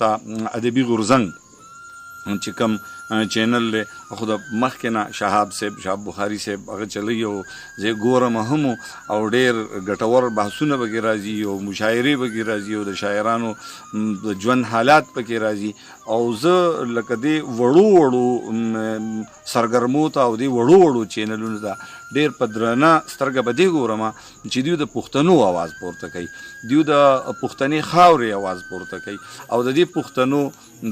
ته ادبي غورځنګ چې کوم چینل دی خو د مخکې نه شهاب بخاري صاحب هغه چلی او زه ګورم هم او ډېر ګټور بحثونه پکې راځي او مشاعرې پکې راځي او د شاعرانو د ژوند حالات پکې راځي او زه لکه دې وړو سرګرمو ته او دې وړو چینلونو ته ډېر په درنه سترګه به دې ګورم چې دوی د پښتنو اواز پورته کوي دوی د پښتنې خاورې اواز پورته کوي او د دې پښتنو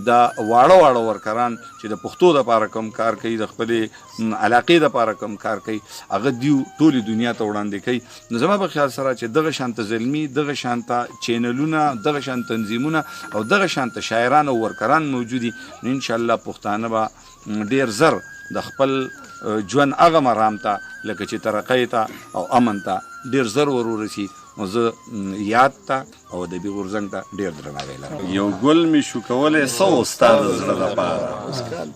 دا واړه ورکران چې د پښتو دپاره کوم کار کوي د خپلې علاقې دپاره کوم کار کوي هغه دیو ټولې دنیا ته وړاندې کوي نو زما په خیال سره چې دغه شانته زلمي دغه شانته چینلونه دغه شانته تنظیمونه او دغه شانته شاعران او ورکران موجودي نو انشاءالله پښتانه به ډېر زر د خپل ژوند هغه مرام ته لکه چې ترقۍ ته او امن ته ډېر زر ورورسي نو زه یاد ته او ادبي غورځنګ ته ډېر درناوی لرم یو ګل مې شو کولی سو ستا د زړه دپاره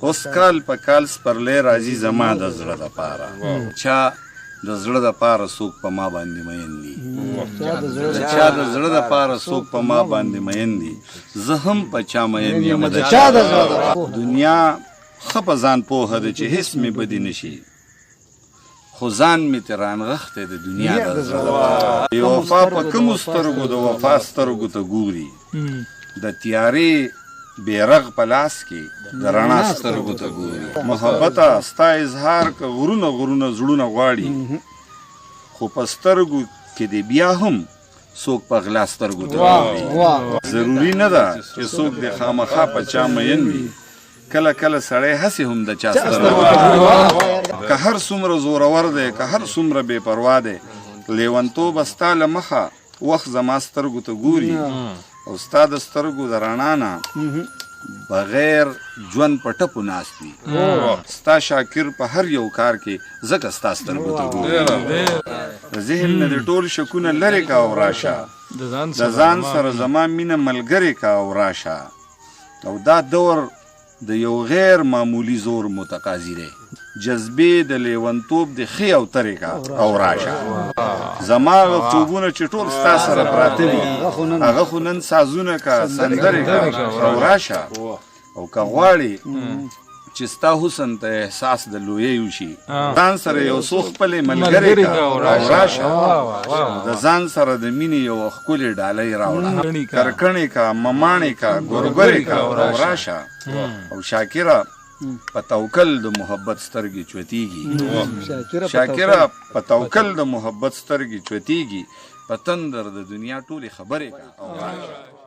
اوس کال په کال سپرلی راځي زما د زړه دپاره چا د زړه دپاره څوک په ما باندې مین دي چا د زړه دپاره څوک په ما باندې مین دي زه هم په چا مین یم د چا د زړه دنیا ښه په ځان پوهه ده چې هېڅ مې بدي نه شي خو ځان مې ترې رانغښتی د دنیا د زړه دپاره بې وفا په کومو سترګو د وفا سترګو ته ګوري د تیارې بیرغ په لاس کې د رڼا سترګو ته ګوري محبته ستا اظهار که غرونه غرونه زړونه غواړي خو په سترګو کې دې بیا هم څوک په غلا سترګو ته ګوري ضروري نه ده چې څوک دې خامخا په چا مین وي کله کله سړی هسې هم د چا سترګو که هر څومره زورور دی که هر څومره بې پروا دی لیونتوبه ستا له مخه وخت زما سترګو ته ګوري او ستا د سترګو د رڼا نه بغیر ژوند په ټپو ناست وي ستا شاکر په هر یو کار کې ځکه ستا سترګو ته ګوري د ذهن نه د ټول شکونه لرې کا او راشه د ځان سره زما مینه ملګرې کا او راشه او دا دور د یو غیر معمولی زور متقاضي دی جذبې د لیونتوب د ښې او ترې کا او راشه زما هغه خوبونه چې ټول ستا سره پراته دي هغه خو نن سازونه کا سندرې کا او راشه او که غواړې چې ستا حسن ته احساس د لویۍ وشي ځان سره یو څو خپلې ملګرې کا او راشه د ځان سره د مینې یو ښکلې ډالۍ راوړه کرکڼې کا مماڼې کا ګورګورې کا او راشه او شاکره په توکل د محبت سترګې چوتیږي شاکره په توکل د محبت سترګې چوتیږي په تندر د دنیا ټولې خبرې کا او راشه